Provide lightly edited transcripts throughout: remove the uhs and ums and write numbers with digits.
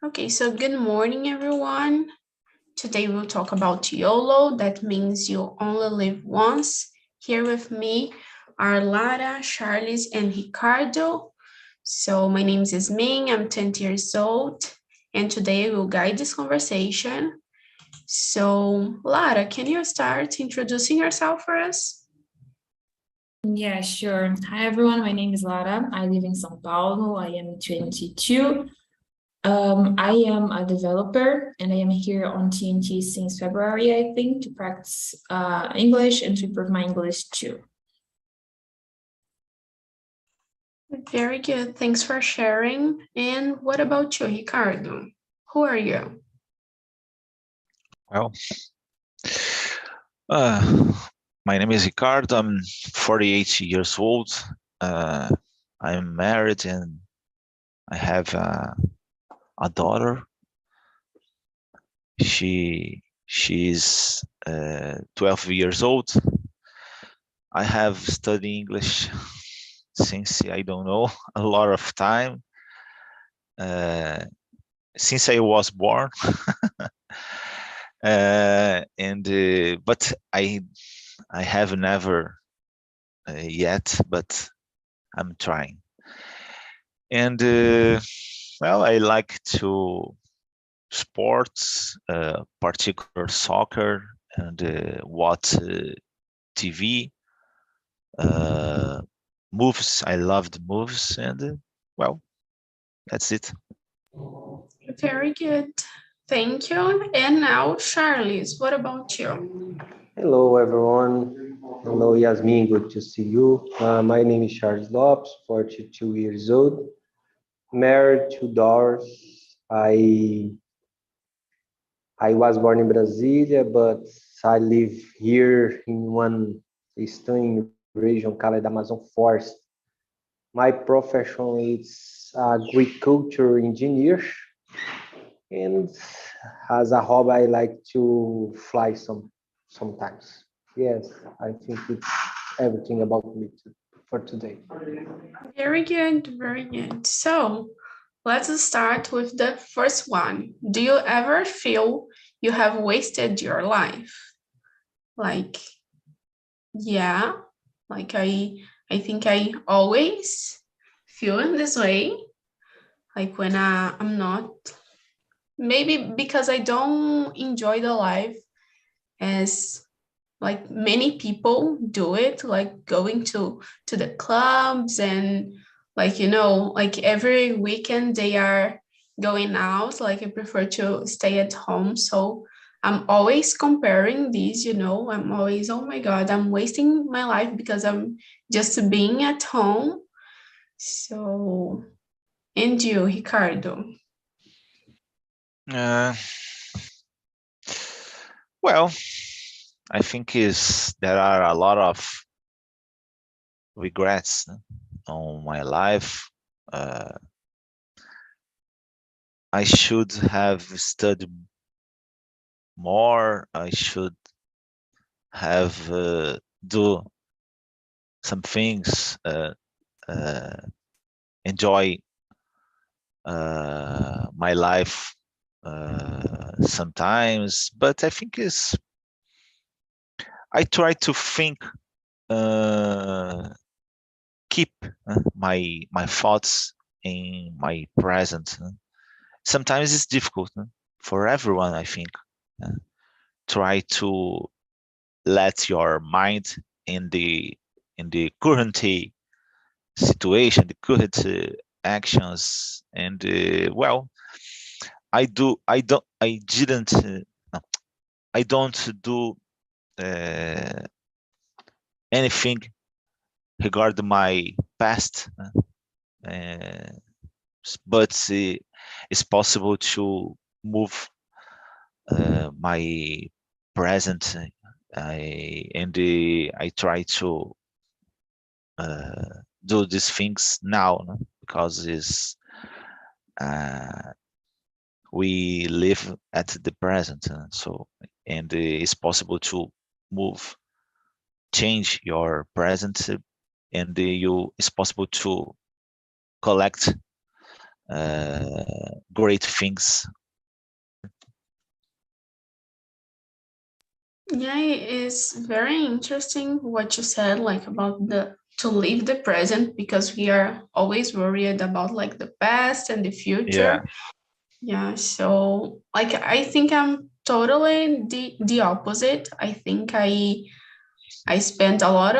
Okay, so good morning, everyone. Today we'll talk about YOLO. That means you only live once. Here with me are Lara, Charles, and Ricardo. So my name is Ming. I'm 20 years old, and today we'll guide this conversation. So, Lara, can you start introducing yourself for us? Yeah, sure. Hi, everyone. My name is Lara. I live in São Paulo. I am 22. I am a developer and I am here on TNT since February, I think, to practice English and to improve my English too. Very good. Thanks for sharing. And what about you, Ricardo? Who are you? Well, my name is Ricardo. I'm 48 years old. I'm married and I have a daughter. She's 12 years old. I have studied English since I don't know a lot of time. Since I was born. But I have never yet, but I'm trying. And well, I like to sports, particular soccer, and watch TV, movies. I loved movies, and well, that's it. Very good. Thank you. And now, Charles, what about you? Hello, everyone. Hello, Yasmin. Good to see you. My name is Charles Lopes, 42 years old, married, 2 daughters. I was born in Brasilia, but I live here in one eastern region called Amazon Forest. My profession is agriculture engineer, and as a hobby, I like to fly sometimes. Yes, I think it's everything about me for today. Very good, very good. So let's start with the first one. Do you ever feel you have wasted your life? Like, yeah, like I think I always feel in this way. Like when I'm not, maybe because I don't enjoy the life as like many people do it, like going to the clubs and like, you know, like every weekend they are going out. Like I prefer to stay at home. So I'm always comparing these, you know, I'm always, oh my God, I'm wasting my life because I'm just being at home. So, and you, Ricardo? Well, I think there are a lot of regrets on my life. I should have studied more. I should have do some things, enjoy my life sometimes. But I think I try to think, keep my thoughts in my present. Sometimes it's difficult for everyone, I think. Try to let your mind in the current situation, the current actions, and well, I don't do anything regarding my past, but it's possible to move my present. I try to do these things now, because we live at the present, and it's possible to move, change your present, and it's possible to collect great things. Yeah, it is very interesting what you said, like about the to live the present, because we are always worried about like the past and the Yeah. future. Yeah, so like I think I'm totally the opposite. I think I spent a lot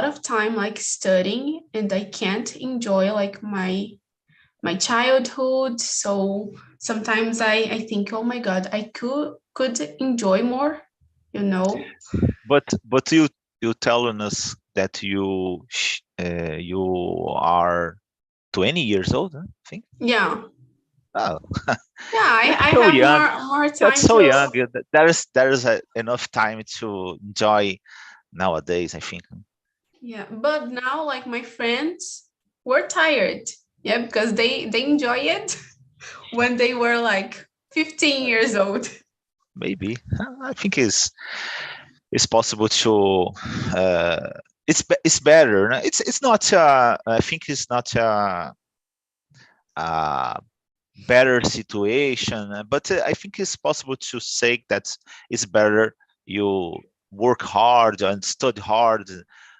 of time like studying, and I can't enjoy like my childhood. So sometimes I think, oh my God, I could enjoy more, you know? But you telling us that you are 20 years old, huh, I think. Yeah. Oh, Yeah, I that's so have young. more That's time so young. to. There is enough time to enjoy nowadays, I think. Yeah, but now like my friends were tired. Yeah, because they enjoy it when they were like 15 years old. Maybe. I think it's possible to it's better. No? It's not I think it's not a better situation, but I think it's possible to say that it's better you work hard and study hard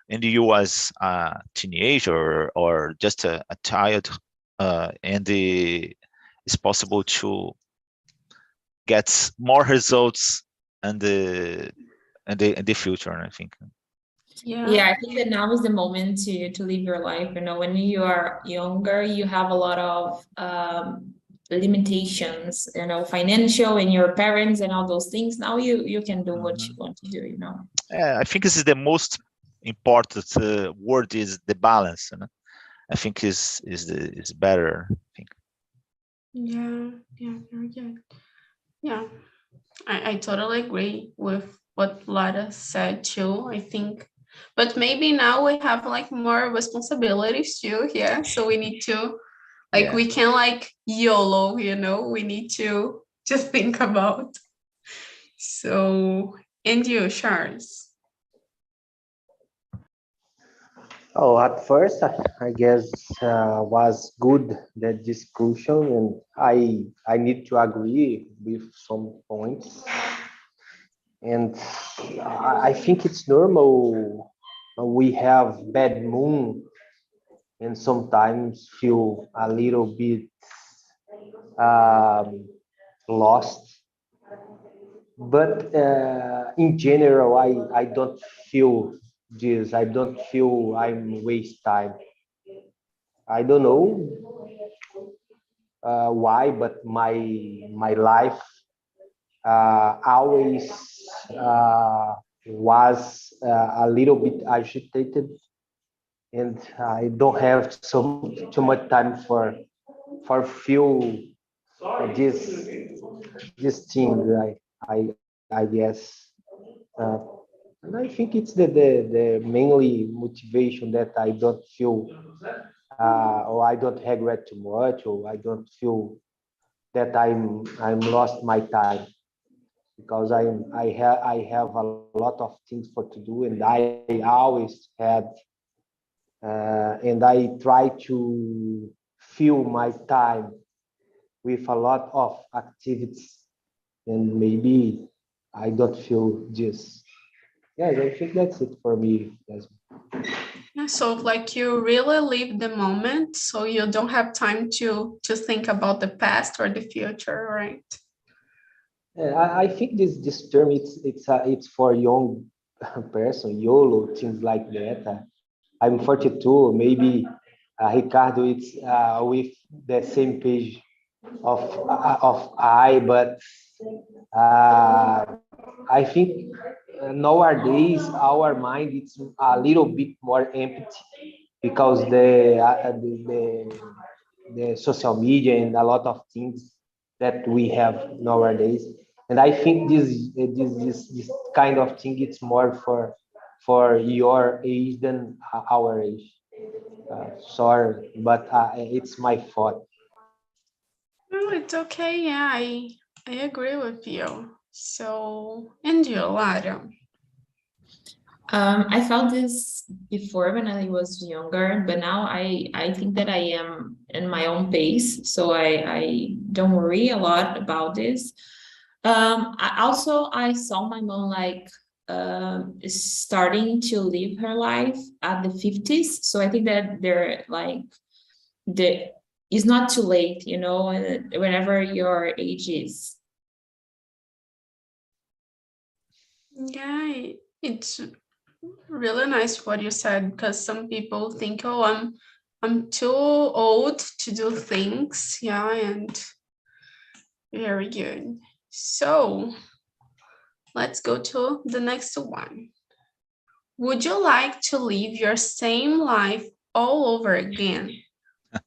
and you as a teenager or just a child it's possible to get more results and the future, I think. Yeah, I think that now is the moment to live your life. You know, when you are younger, you have a lot of limitations, you know, financial and your parents and all those things. Now you can do what you want to do, you know. I think this is the most important word is the balance. You know? I think is better. I think. Yeah, yeah, very good. Yeah, I totally agree with what Lara said too. I think, but maybe now we have like more responsibilities too. Yeah, so we need to like Yeah. we can like YOLO, you know. We need to just think about. So, and you, Charles? Oh, at first, I guess was good that discussion, and I need to agree with some points. And I think it's normal. We have bad moon, and sometimes feel a little bit um, lost. But in general, I don't feel this. I don't feel I'm waste time. I don't know why, but my life always was a little bit agitated, and I don't have too much time for feel this this thing. I guess. Uh, and I think it's the mainly motivation that I don't feel or I don't regret too much, or I don't feel that I'm lost my time, because I have a lot of things for to do, and I always had and I try to fill my time with a lot of activities, and maybe I don't feel this. Yes, I think that's it for me. Yes. Yeah, so like you really live the moment, so you don't have time to think about the past or the future, right? I think this term it's for young person, YOLO, things like that. I'm 42. Maybe Ricardo it's with the same page of I, but I think nowadays our mind it's a little bit more empty, because the social media and a lot of things that we have nowadays. And I think this kind of thing it's more for your age than our age. Sorry, but it's my fault. No, it's okay. Yeah, I agree with you. So, and you, Lara? I felt this before when I was younger, but now I think that I am in my own pace, so I don't worry a lot about this. I saw my mom like starting to live her life at the 50s, so I think that they're like the it's not too late, you know, whenever your age is. Yeah, it's really nice what you said, because some people think, oh, I'm too old to do things. Yeah, and very good. So let's go to the next one. Would you like to live your same life all over again?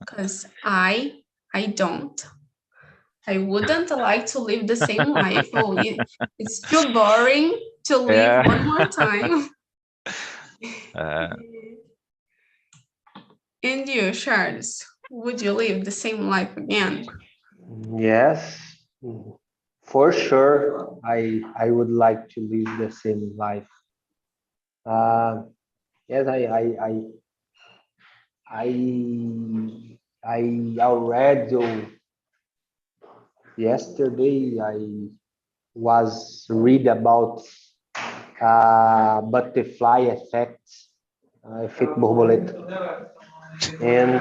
Because I don't. I wouldn't like to live the same life. Oh, it's too boring to live one more time. Uh, And you, Charles, would you live the same life again? Yes, for sure. I would like to live the same life. Uh, yes, I already yesterday I was read about butterfly effect, efeito borboleta, and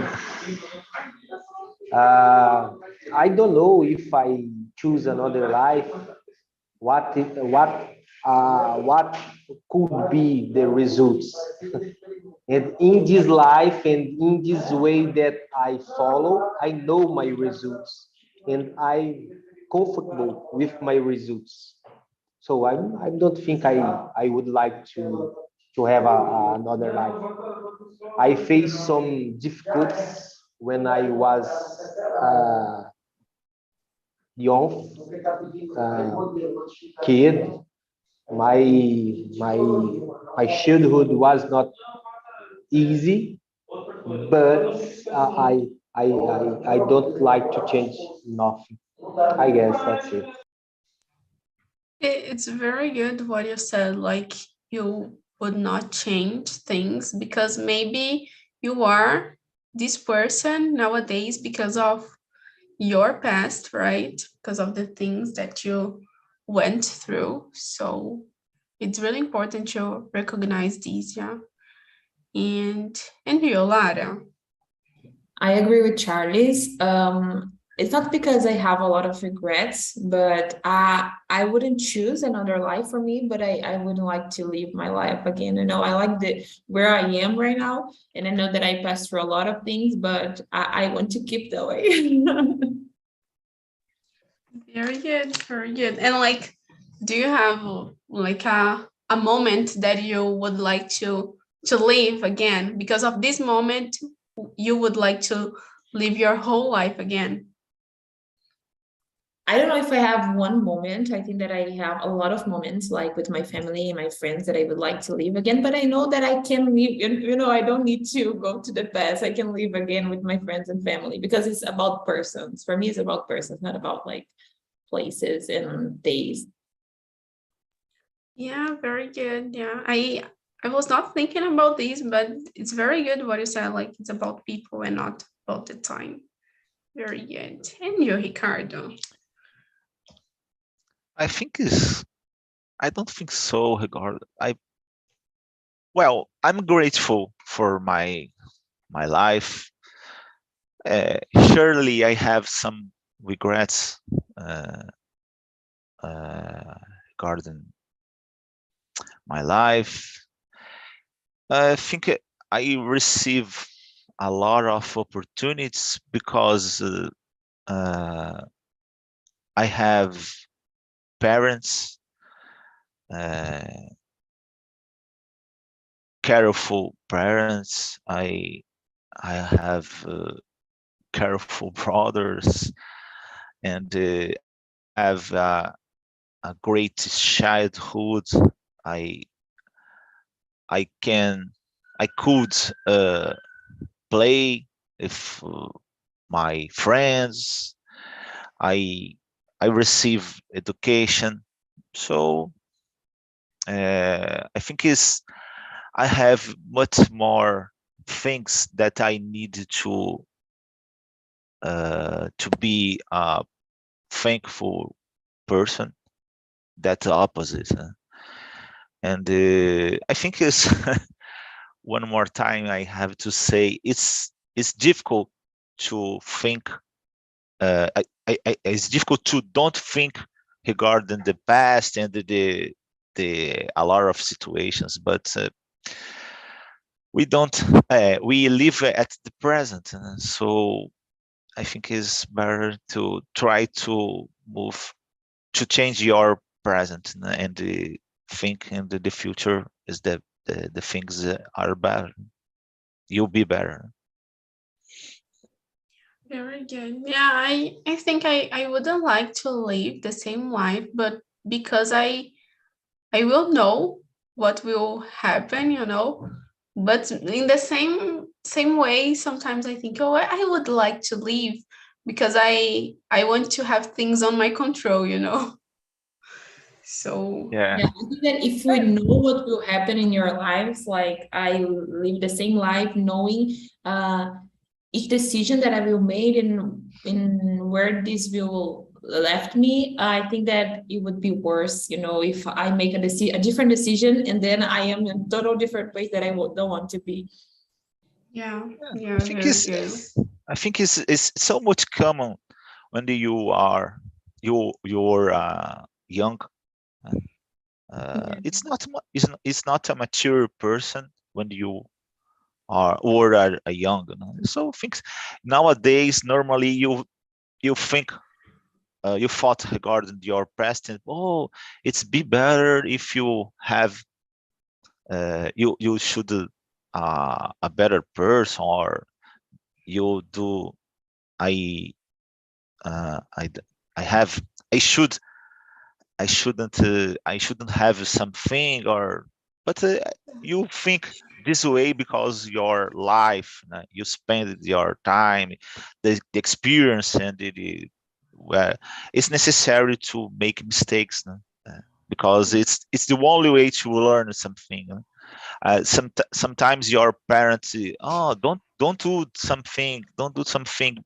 I don't know if I choose another life. What could be the results? And in this life and in this way that I follow, I know my results and I'm comfortable with my results. So I don't think I would like to have another life. I faced some difficulties when I was young kid. My my my childhood was not easy, but I don't like to change nothing. I guess that's it. It's very good what you said, like you would not change things because maybe you are this person nowadays because of your past, right? Because of the things that you went through. So it's really important to recognize these, yeah. And you, Lara. I agree with Charlie's. It's not because I have a lot of regrets, but I wouldn't choose another life for me, but I wouldn't like to live my life again. You know, I like the where I am right now, and I know that I passed through a lot of things, but I want to keep that way. Very good, very good. And like, do you have like a moment that you would like to live again? Because of this moment, you would like to live your whole life again. I don't know if I have one moment. I think that I have a lot of moments, like with my family and my friends, that I would like to live again. But I know that I can live, you know, I don't need to go to the past. I can live again with my friends and family because it's about persons. For me, it's about persons, not about like places and days. Yeah, very good. Yeah, I was not thinking about this, but it's very good what you said. Like it's about people and not about the time. Very good. And you, Ricardo. I think is I don't think so, regard. I'm grateful for my life. Surely I have some regrets uh, regarding my life. I think I receive a lot of opportunities because I have parents, uh, careful parents. I have careful brothers, and have a great childhood. I I can I could play with my friends. I I receive education, so I think is I have much more things that I need to be a thankful person. That's the opposite. And I think it's one more time I have to say it's difficult to think. It's difficult to don't think regarding the past and the a lot of situations, but we don't. We live at the present, so I think it's better to try to move to change your present and think in the future is the things are better. You'll be better. Very good. Yeah, I think I wouldn't like to live the same life, but because I will know what will happen, you know. But in the same way, sometimes I think, oh, I would like to leave because I want to have things on my control, you know. So Yeah. Yeah, I think that if we know what will happen in your lives, like I live the same life knowing each decision that I will make and in where this will left me, I think that it would be worse, you know, if I make a different decision and then I am in total different place that I don't want to be. yeah, I think very good. I think it's so much common when you're young. It's not a mature person when you are young. You know? So things nowadays normally you think you thought regarding your past and oh, it's be better if you have you should a better person or you do I I I have I shouldn't have something or but you think this way because your life you spend your time the experience and well, it's necessary to make mistakes no? Because it's the only way to learn something no? Sometimes your parents oh don't do something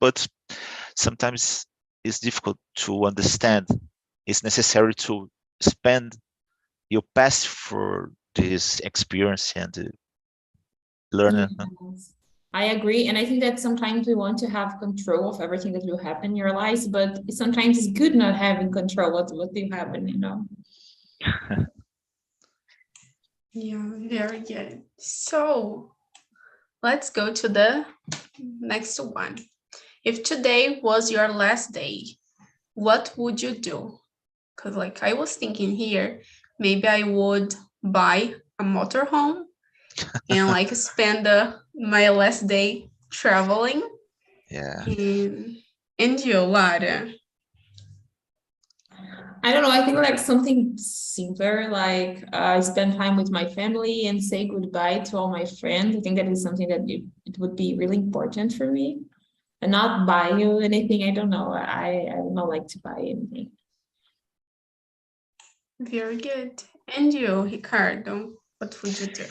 but sometimes it's difficult to understand. It's necessary to spend your past for this experience and learning. Yes. I agree. And I think that sometimes we want to have control of everything that will happen in your lives, but sometimes it's good not having control of what will happen, you know. Yeah, very good. So let's go to the next one. If today was your last day, what would you do? Because like I was thinking here, maybe I would buy a motorhome and like spend my last day traveling. Yeah. And you, Lara? I don't know. I think like something simpler, like spend time with my family and say goodbye to all my friends. I think that is something that it would be really important for me. And not buy you anything. I don't know. I don't like to buy anything. Very good. And you, Ricardo, what would you do?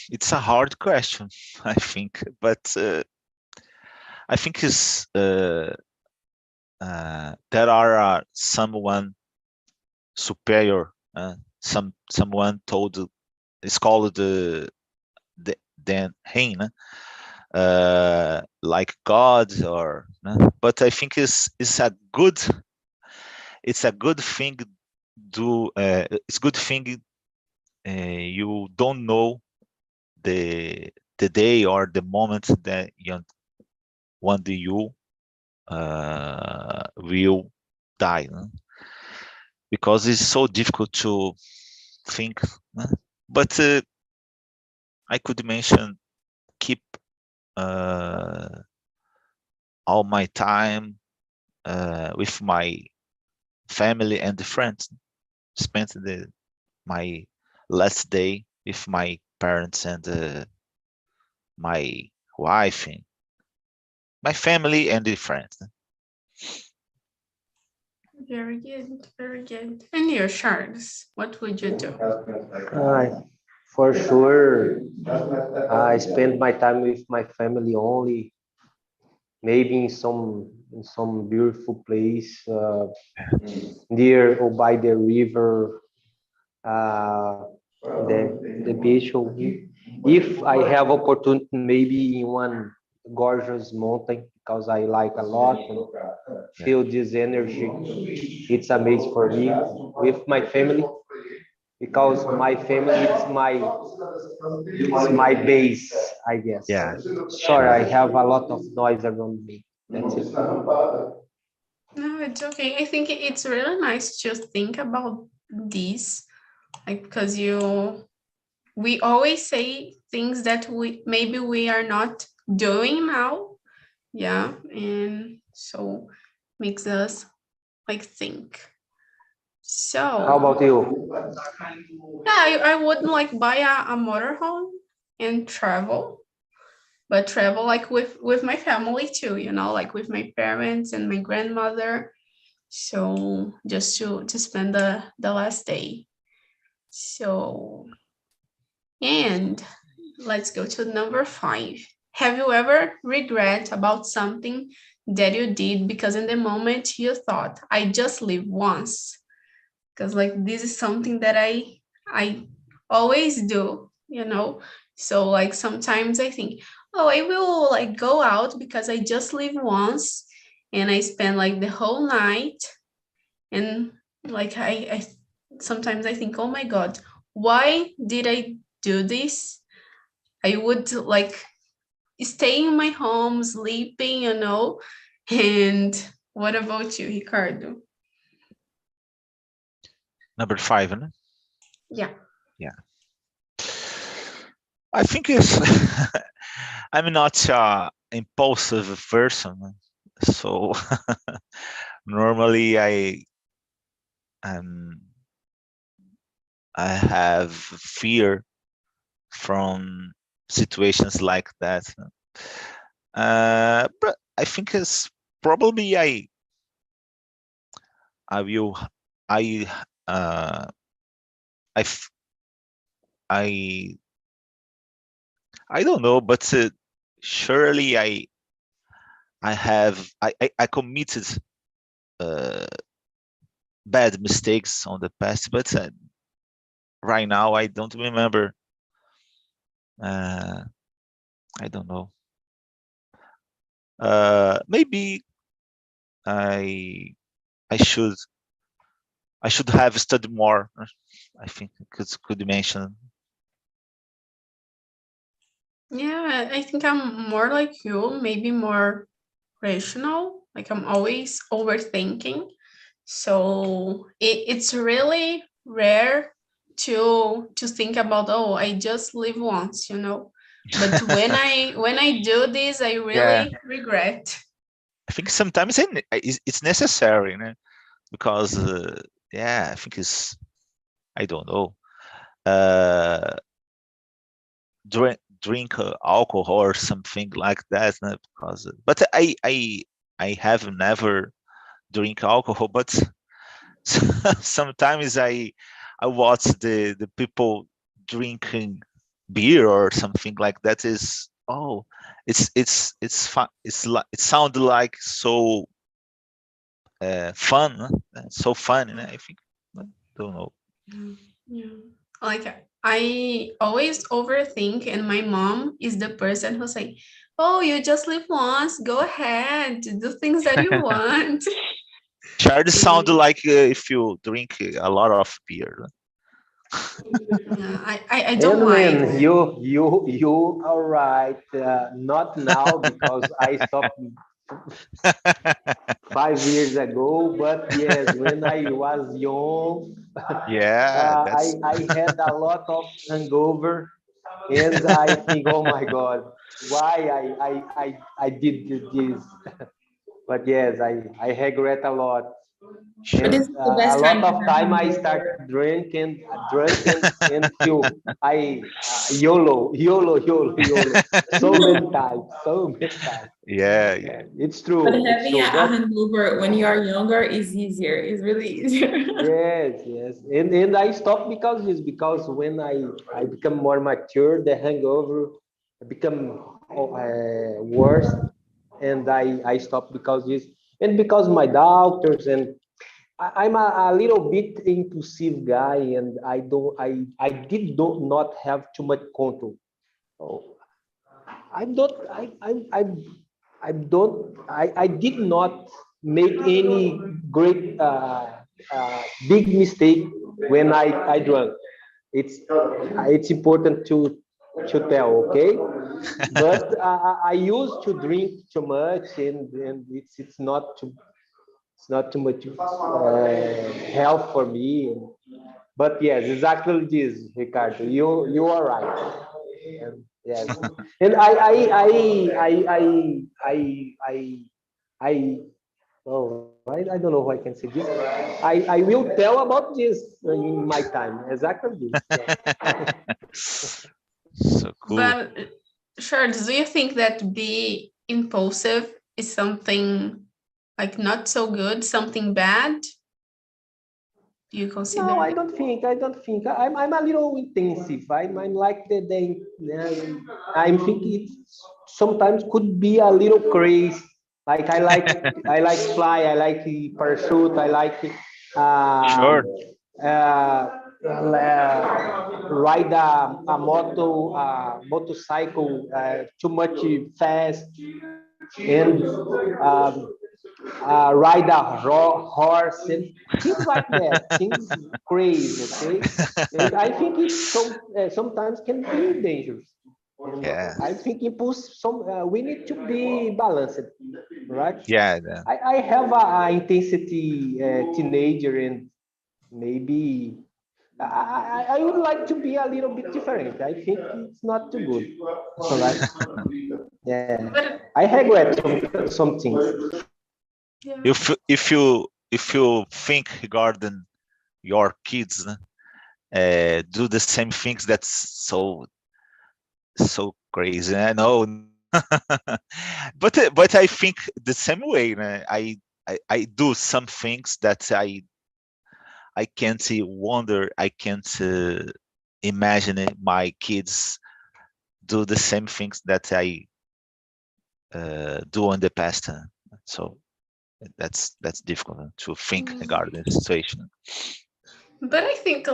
It's a hard question, I think, but I think it's there are someone superior, someone told it's called the then hein, like God or but I think it's a good thing do it's good thing you don't know the day or the moment that you one day you will die because it's so difficult to think but I could mention keep all my time with my family and friends spent my last day with my parents and my wife and my family and the friends. Very good, very good. And you, Charles, what would you do? For sure, I spend my time with my family only, maybe in some beautiful place near or by the river, uh, the beach. If I have opportunity, maybe in one gorgeous mountain, because I like a lot and feel this energy. It's amazing for me with my family, because my family it's my base, I guess. Yeah, Sorry, I sure. have a lot of noise around me. That's it. No, it's okay. I think it's really nice to think about this, like because we always say things that we are not doing now, yeah, and so makes us like think. So How about you? yeah, I wouldn't like buy a motorhome and travel, but travel like with my family too, you know, like with my parents and my grandmother. So just to spend the last day. So and let's go to number 5. Have you ever regret about something that you did because in the moment you thought, I just live once? Because like this is something that I always do, you know. So like sometimes I think, oh, I will like go out because I just live once, and I spend like the whole night, and like I sometimes I think, oh my god, why did I do this? I would like stay in my home sleeping, you know. And what about you, Ricardo? Number 5, né? Yeah. Yeah. I think it's I'm not a impulsive person, so normally um I have fear from situations like that. But I think it's probably I will I uh I f- I I don't know, but surely I committed uh, bad mistakes on the past, but right now I don't remember. Uh, I don't know. Maybe I I should I should have studied more. I think could mention. Yeah, I think I'm more like you, maybe more rational. Like I'm always overthinking. So it's really rare to think about, oh, I just live once, you know. But when I do this, I Yeah, really regret. I think sometimes it's necessary, you know, because yeah, I think it's I don't know. Uh, drink alcohol or something like that, because but I have never drink alcohol, but sometimes I watch the people drinking beer or something like that. Is oh, it's fun. It sounds like so fun, so fun, and I think I don't know. Yeah. Like I always overthink, and my mom is the person who say, "Oh, you just live once. Go ahead, do things that you want." Charge sound And, like if you drink a lot of beer. yeah, I don't And like. when you are right, not now because I stopped 5 years ago, but yes, when I was young, Yeah, that's I had a lot of hangover, and I think, oh my God, why I did this? But yes, I regret a lot. Sure. But this is the best A time lot to of have time I hangover. start and feel YOLO. So many times. Yeah. It's true. But It's having true. a hangover when you are younger is easier. It's really easier. Yes. And I stopped because when I become more mature, the hangover become worse, and I stopped because this, and because my doctors, and I'm a little bit impulsive guy, and I did not have too much control. So I don't I did not make any great big mistake when I drank. It's important to tell, okay? But I used to drink too much, and it's not too much health for me. But yes, exactly this, Ricardo. You are right. And, yes, and I I don't know if I can say this. I will tell about this in my time. Exactly this. Yes. So cool. But Charles, do you think that be impulsive is something like not so good, something bad? Do you consider? No, I don't think. I'm a little intensive. I'm like I'm thinking it sometimes could be a little crazy. Like I like fly. I like parachute. I like Sure. uh, ride motorcycle too much fast, and ride a horse and things like that, things crazy, okay? And I think it's sometimes can be dangerous. And Yeah. I think impulse we need to be balanced, right? Yeah. I have a intensity teenager, and maybe I would like to be a little bit different. I think it's not too good. All right. Yeah. But I regret some things. yeah. If you think regarding your kids, do the same things, that's so crazy. I know. But I think the same way. I do some things that I can't wonder. I can't imagine my kids do the same things that I do in the past. So that's difficult to think regarding the situation. But I think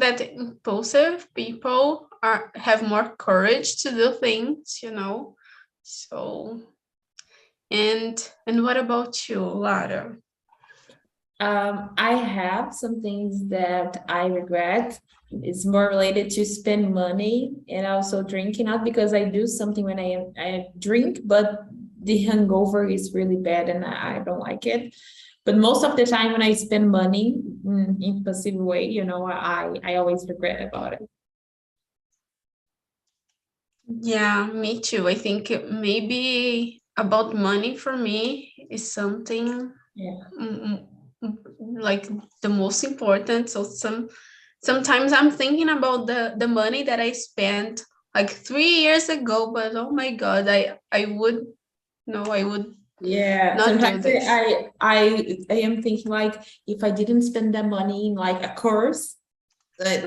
that impulsive people have more courage to do things, you know. So and what about you, Lara? I have some things that I regret. It's more related to spend money and also drinking, not because I do something when I drink, but the hangover is really bad and I don't like it. But most of the time when I spend money in impulsive way, you know, I always regret about it. Yeah, me too. I think maybe about money for me is something Yeah. like the most important. So sometimes I'm thinking about the money that I spent like 3 years ago, but oh my God, I would Yeah, not do sometimes this. I am thinking like if I didn't spend that money in like a course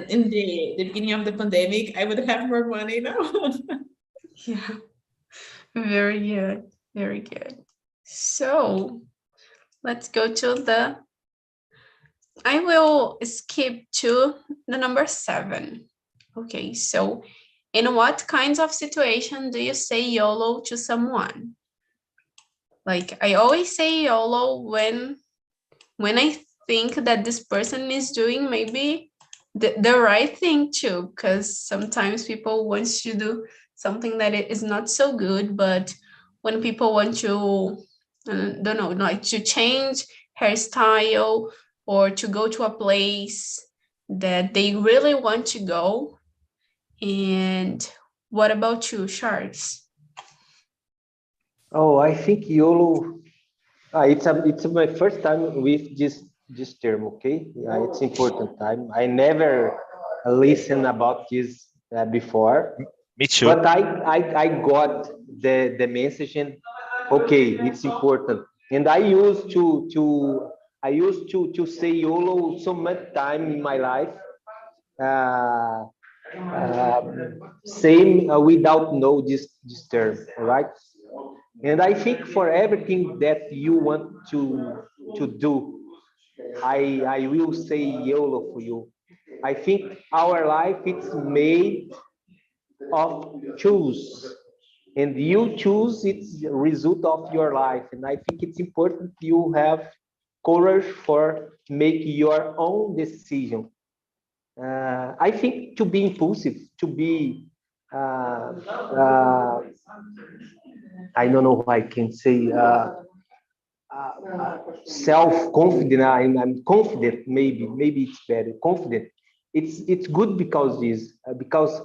in the beginning of the pandemic, I would have more money now. Yeah, very good, very good. So let's go to I will skip to the number 7. Okay, so in what kinds of situation do you say YOLO to someone? Like I always say YOLO when I think that this person is doing maybe the right thing too, because sometimes people want to do something that it is not so good, but when people want to, don't know, like to change hairstyle or to go to a place that they really want to go. And what about you, Charles? Oh, I think YOLO. It's my first time with this term. Okay, it's important time. I never listened about this before, Me too. but I got the message, and okay, it's important. And I used to say YOLO so much time in my life. Uh, Same without know this term, right? And I think for everything that you want to do, I will say YOLO for you. I think our life it's made of choose, and you choose it's the result of your life. And I think it's important you have courage for make your own decision. I think to be impulsive, to be I don't know how I can say self-confident. I'm confident. Maybe it's better. Confident. It's good because this because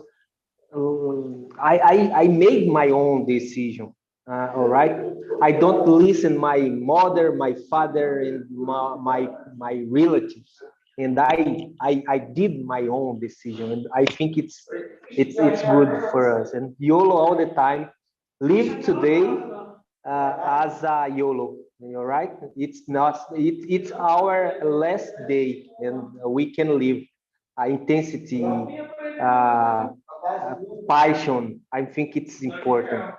I made my own decision. All right. I don't listen my mother, my father, and my relatives. And I did my own decision, and I think it's good for us. And YOLO all the time. Live today as a YOLO. All right. It's not. It's our last day, and we can live intensity. Passion. I think it's important.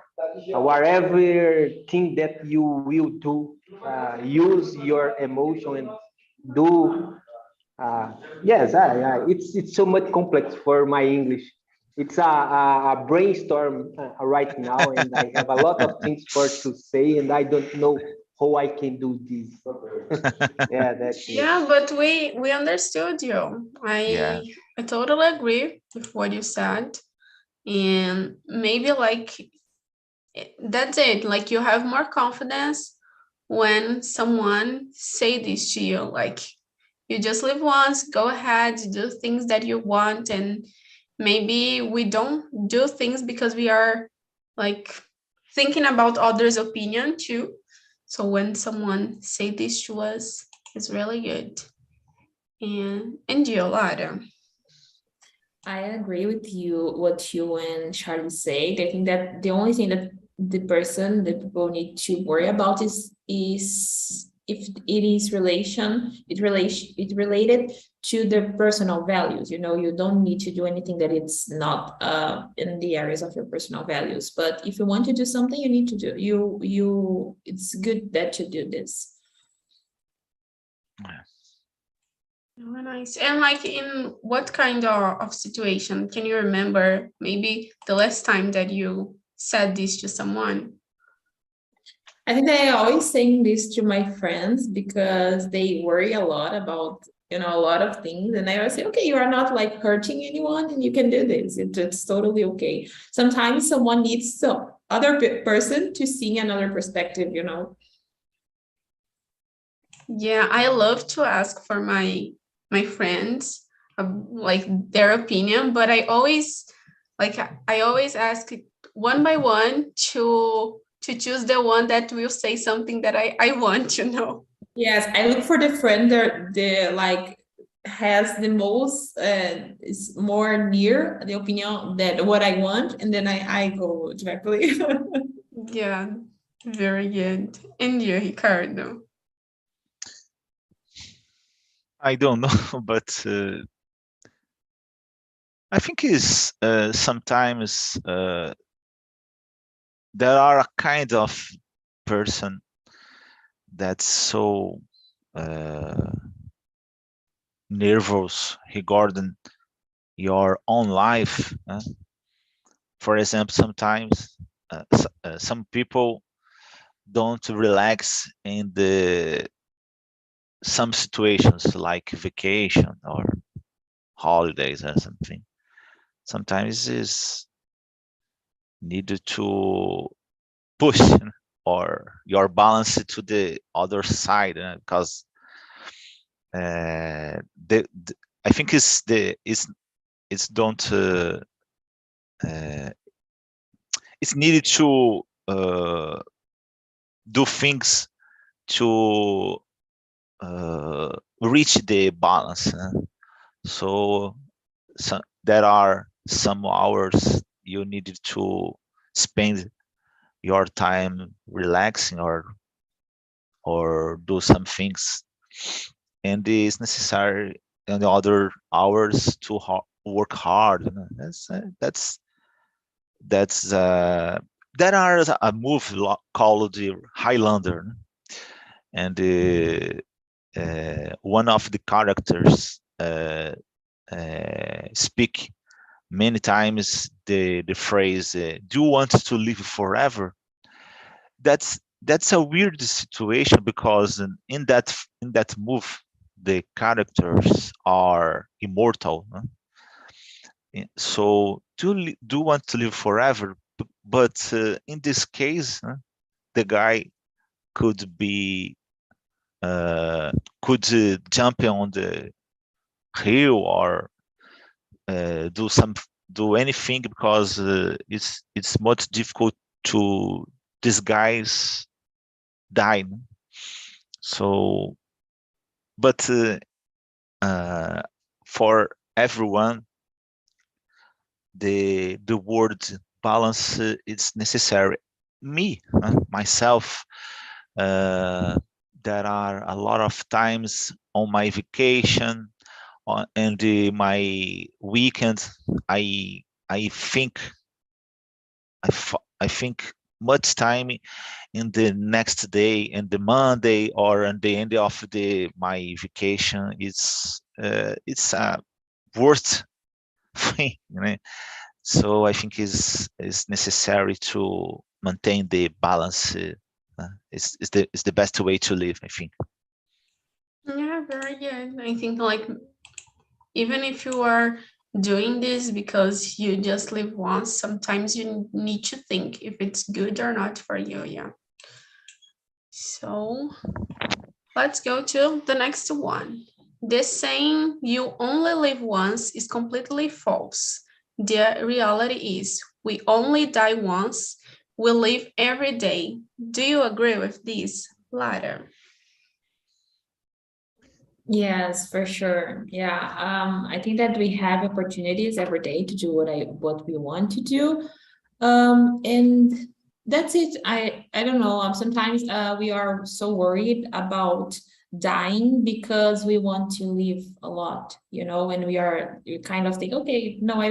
Whatever thing that you will do, use your emotion and do. Yes, it's so much complex for my English. It's a brainstorm right now, and I have a lot of things for to say, and I don't know how I can do this. Yeah, that's it. Yeah, but we understood you. Yeah. I totally agree with what you said. And maybe like that's it. Like you have more confidence when someone say this to you. Like you just live once, go ahead, do things that you want, and maybe we don't do things because we are like thinking about others' opinion too. So when someone say this to us, it's really good. And you, Lara. I agree with you, what you and Charlie said. I think that the only thing that the people need to worry about is if it is it related to their personal values. You know, you don't need to do anything that it's not in the areas of your personal values. But if you want to do something, you need to do. It's good that you do this. Very nice. And like in what kind of situation can you remember maybe the last time that you said this to someone? I think that I always saying this to my friends because they worry a lot about, a lot of things. And I always say, okay, you are not like hurting anyone and you can do this. It's totally okay. Sometimes someone needs some other person to see another perspective, Yeah, I love to ask for my friends like their opinion, but I always ask one by one to choose the one that will say something that I want to know. Yes, I look for the friend that the like has the most is more near the opinion that what I want, and then I go directly. Yeah, very good. And you, Ricardo? I don't know, but I think is sometimes there are a kind of person that's so nervous regarding your own life. For example, sometimes some people don't relax in some situations like vacation or holidays or something. Sometimes is needed to push or your balance to the other side because I think it's don't it's needed to do things to reach the balance. So there are some hours you needed to spend your time relaxing or do some things, and it's necessary in the other hours to work hard. That's there are a move called the Highlander, and one of the characters speak many times the phrase, "Do you want to live forever?" That's a weird situation, because in that move, the characters are immortal. So do want to live forever, but in this case, the guy could be could jump on the hill or do anything, because it's much difficult to disguise dying. So, but for everyone, the word balance is necessary. Me, myself, there are a lot of times on my vacation and my weekend, I think I think much time in the next day, and the Monday, or in the end of my vacation. It's a worst thing, so I think is necessary to maintain the balance. It's the best way to live, I think. Yeah, very good. I think like even if you are doing this because you just live once, sometimes you need to think if it's good or not for you. Yeah. So let's go to the next one. This saying, "you only live once," is completely false. The reality is, we only die once. We live every day. Do you agree with this, Lara? Yes, for sure. Yeah. I think that we have opportunities every day to do what we want to do. And that's it. I don't know. Sometimes we are so worried about dying because we want to live a lot, and we kind of think, okay, no, I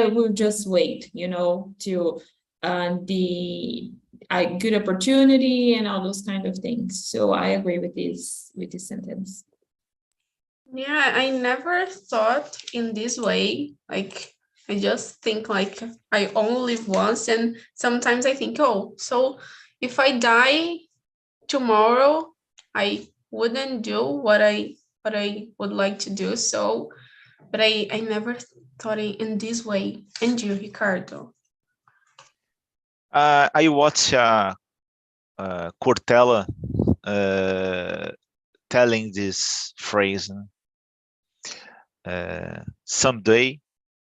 will just wait, to the a good opportunity and all those kind of things. So I agree with this sentence. Yeah, I never thought in this way. Like, I just think like I only live once, and sometimes I think, oh, so if I die tomorrow, I wouldn't do what I would like to do. So, but I never thought it in this way. And you, Ricardo? I watch Cortella telling this phrase, someday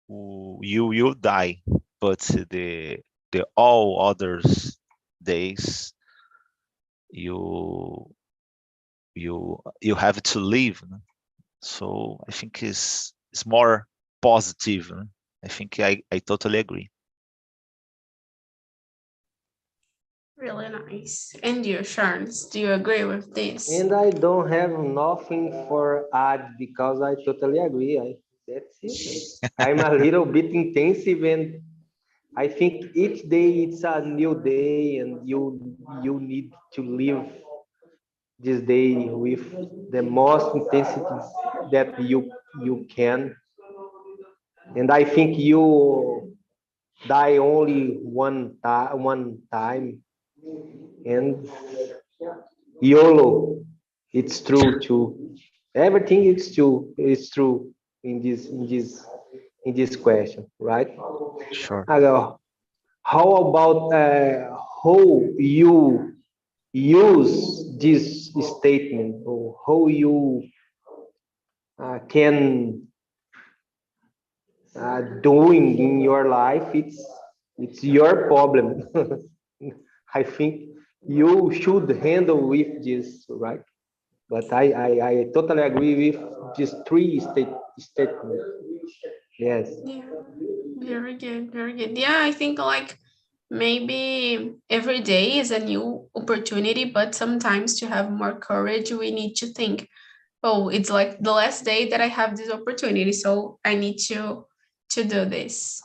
you will die, but the all others days you you have to live. So I think it's more positive. I think I totally agree. Really nice. And you, Charles, do you agree with this? And I don't have nothing for add because I totally agree. That's it. I'm a little bit intensive, and I think each day it's a new day, and you need to live this day with the most intensity that you can. And I think you die only one time, and YOLO, it's true too. Everything is true in this question, right? Sure. How about how you use this statement, or how you can doing in your life? It's your problem. I think you should handle with this, right? But I totally agree with these three statements. Yes. Yeah, very good, very good. Yeah, I think like maybe every day is a new opportunity, but sometimes to have more courage, we need to think, oh, it's like the last day that I have this opportunity, so I need to do this.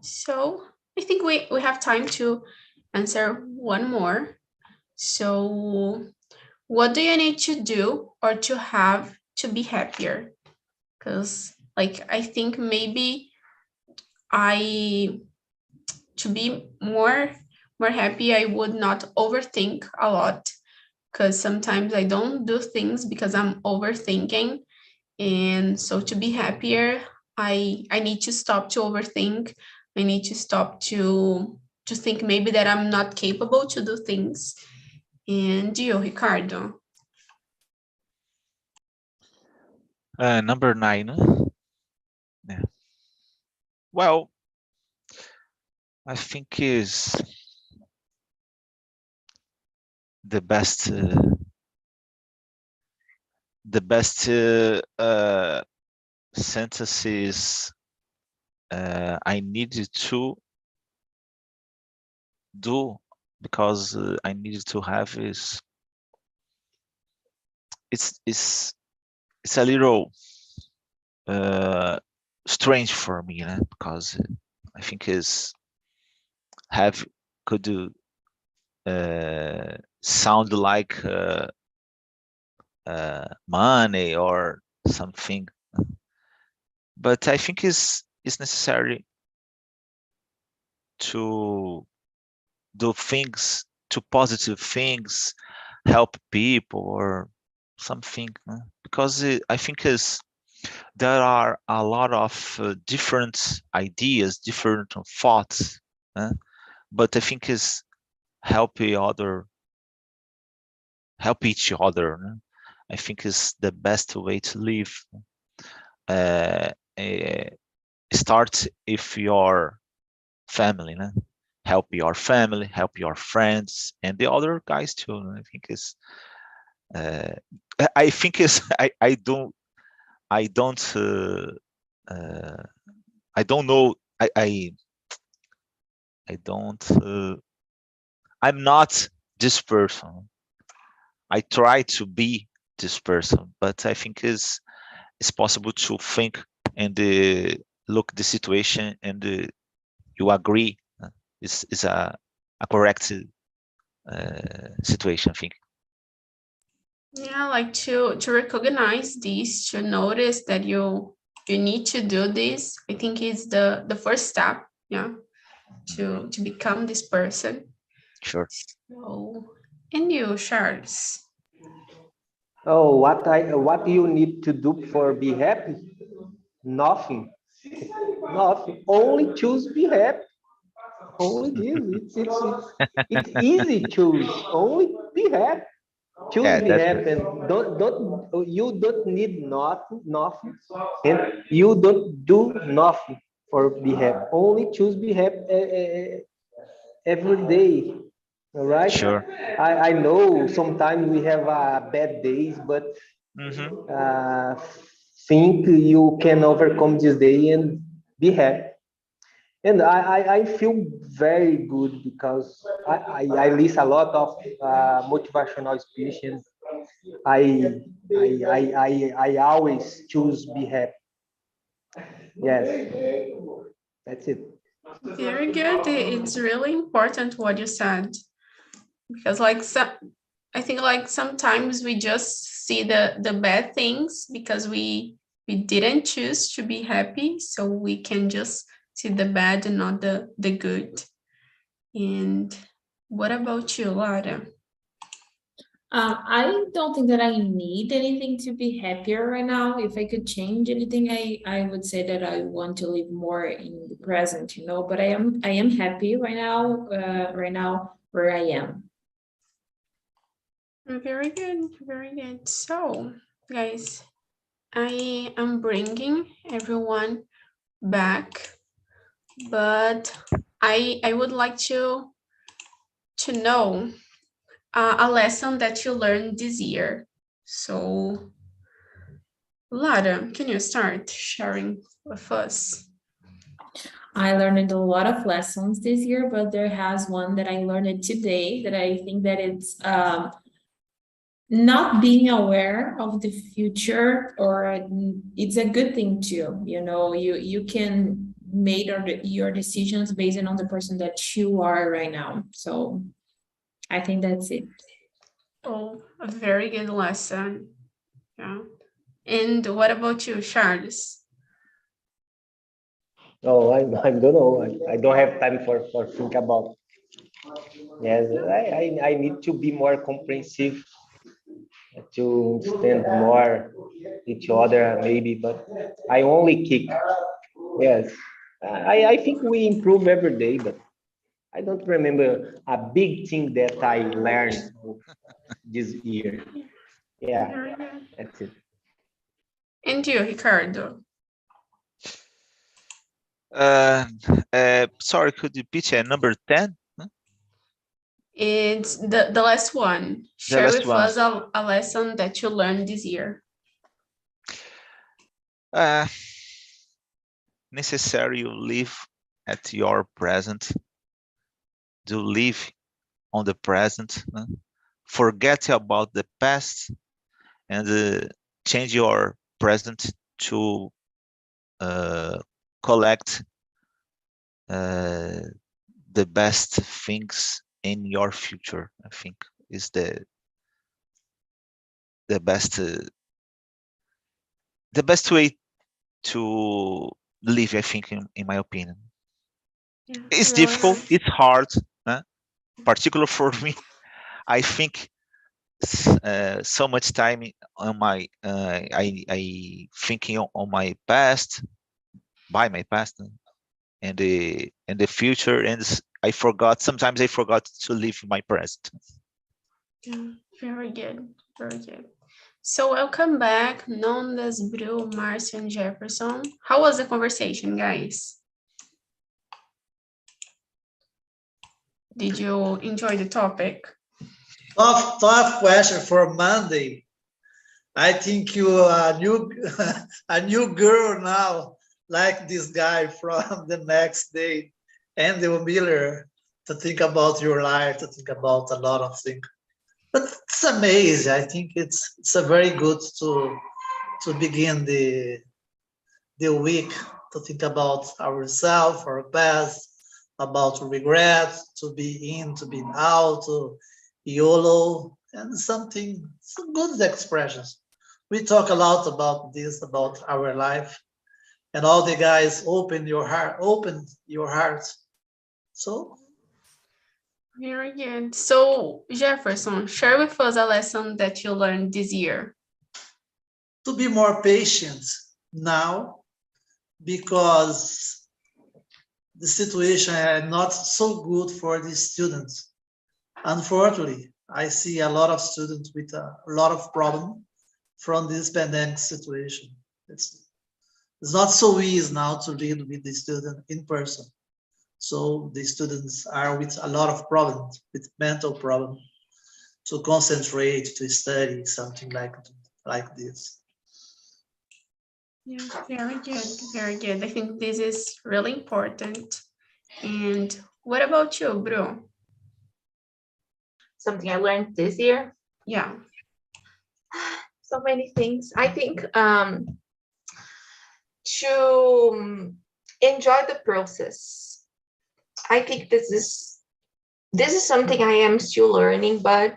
So I think we have time to answer one more. So what do you need to do or to have to be happier? Because like I think maybe I to be more happy, I would not overthink a lot, because sometimes I don't do things because I'm overthinking. And so to be happier, I need to stop to overthink. I need to stop to think maybe that I'm not capable to do things. And you, Ricardo? Number 9. Yeah. Well, I think is the best sentences I needed to do, because I needed to have is it's a little strange for me, because I think is have could do sound like money or something, but I think is necessary to do things, to positive things, help people or something, because I think is there are a lot of different ideas, different thoughts, but I think is help each other. I think is the best way to live. Uh, start if your family, help your family, help your friends, and the other guys too. I think is I think is I don't I don't I don't know I don't I'm not this person. I try to be this person, but I think it's possible to think and look the situation and you agree. Is a correct situation, I think. Yeah, like to recognize this, to notice that you need to do this. I think is the first step. Yeah, to become this person. Sure. So, and you, Charles? Oh, what you need to do for be happy? Nothing. Nothing. Only choose be happy. Only this. It's easy. Choose. Only be happy. Choose Yeah, be that's happy. And don't you don't need nothing, and you don't do nothing for be happy. Only choose be happy every day. All right. sure. I know sometimes we have bad days, but Hmm. uh, think you can overcome this day and be happy. And I feel very good because I listen a lot of motivational speech, and I, I always choose be happy. Yes, that's it. Very good. It's really important what you said, because like some, I think like sometimes we just see the bad things because we didn't choose to be happy, so we can just see the bad and not the good. And what about you, Laura? I don't think that I need anything to be happier right now. If I could change anything, I would say that I want to live more in the present, but I am happy right now where I am. Very good, very good. So, guys, I am bringing everyone back, but I would like to know a lesson that you learned this year. So, Lara, can you start sharing with us? I learned a lot of lessons this year, but there has one that I learned today that I think that it's not being aware of the future, or it's a good thing too. You know, you can make your decisions based on the person that you are right now. So I think that's it. Oh, a very good lesson. Yeah. And what about you, Charles? Oh, I don't know. I don't have time for think about. Yes, I need to be more comprehensive, to understand more each other maybe, but I only kick. Yes, I think we improve every day, but I don't remember a big thing that I learned this year. Yeah, Very good. that's it. And you, Ricardo? Sorry, could you repeat number 10? It's the last one. The Share last with one. us a lesson that you learned this year. Necessary you live at your present. Do live on the present. Forget about the past and change your present to collect the best things in your future. I think is the best way to live. I think, in my opinion, Yeah, it's really difficult. good. It's hard, particular for me. I think so much time on my I thinking on my past, by my past, and the future, and sometimes I forgot to live my present. Yeah, very good. Very good. So welcome back, Nondas, Bru, Marcio, and Jefferson. How was the conversation, guys? Did you enjoy the topic? Tough question for Monday. I think you are a new girl now, like this guy from the next day, Andy Miller, to think about your life, to think about a lot of things. But it's amazing. I think it's a very good to begin the week, to think about ourselves, our past, about regret, to be in, to be out, to YOLO, and some good expressions. We talk a lot about this, about our life, and all the guys open your heart. So Very good. So Jefferson, share with us a lesson that you learned this year. to be more patient now, because the situation is not so good for the students. Unfortunately, I see a lot of students with a lot of problem from this pandemic situation. It's not so easy now to deal with the student in person. So the students are with a lot of problems, with mental problems, to concentrate, to study, something like this. Yeah, very good. Very good. I think this is really important. And what about you, Bru? Something I learned this year. Yeah. So many things. I think to enjoy the process. I think this is something I am still learning, but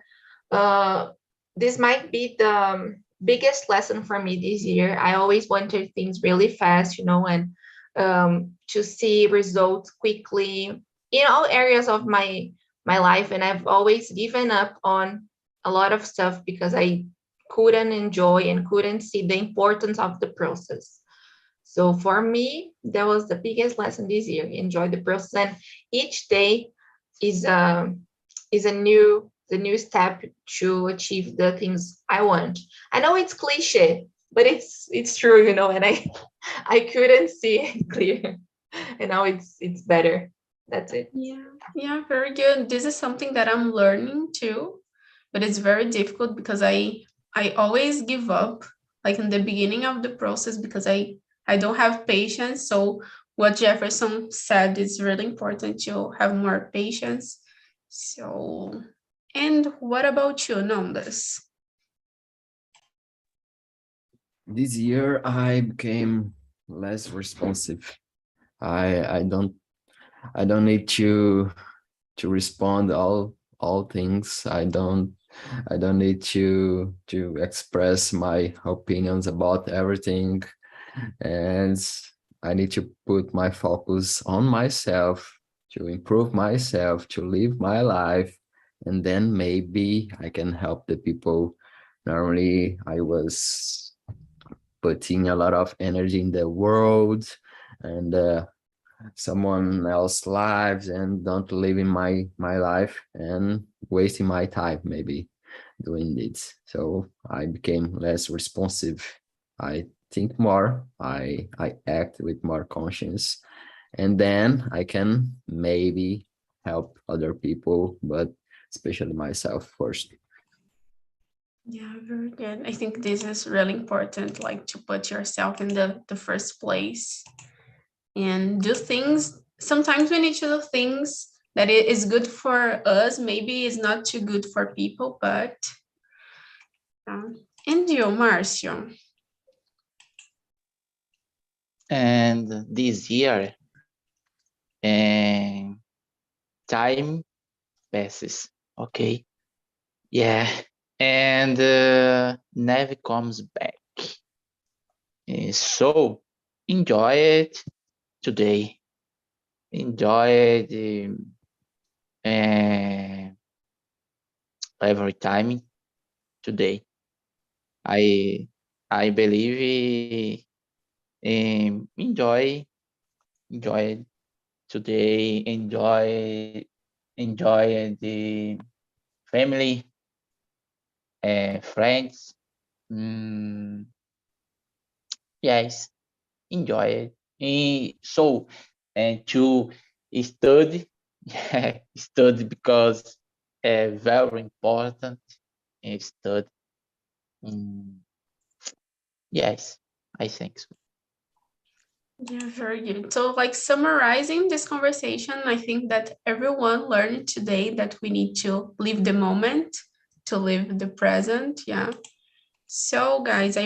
this might be the biggest lesson for me this year. I always wanted things really fast, and to see results quickly in all areas of my life, and I've always given up on a lot of stuff because I couldn't enjoy and couldn't see the importance of the process. So for me, that was the biggest lesson this year. Enjoy the process, and each day is a new step to achieve the things I want. I know it's cliche, but it's true, and I couldn't see it clear, and now it's better. That's it. Yeah, very good. This is something that I'm learning too, but it's very difficult because I always give up like in the beginning of the process because I don't have patience. So what Jefferson said is really important to have more patience. So, and what about you, Nondas? This year I became less responsive. I don't need to respond all things. I don't need to express my opinions about everything, and I need to put my focus on myself, to improve myself, to live my life, and then maybe I can help the people. Normally I was putting a lot of energy in the world and someone else's lives, and don't live in my life and wasting my time maybe doing this. So I became less responsive. I think more, I act with more conscience, and then I can maybe help other people, but especially myself first. Yeah, very good. I think this is really important, like to put yourself in the first place and do things. Sometimes we need to do things that it is good for us. Maybe it's not too good for people, but and you, Marcio? And this year, time passes. Okay. Yeah. And never comes back. So enjoy it today. Enjoy it every time today. I believe enjoy today. Enjoy the family and friends. Yes, enjoy it. So, and to study, yeah, study because very important. Study. Yes, I think so. Yeah, very good. So, like summarizing this conversation, I think that everyone learned today that we need to live the moment, to live the present. Yeah. So, guys, I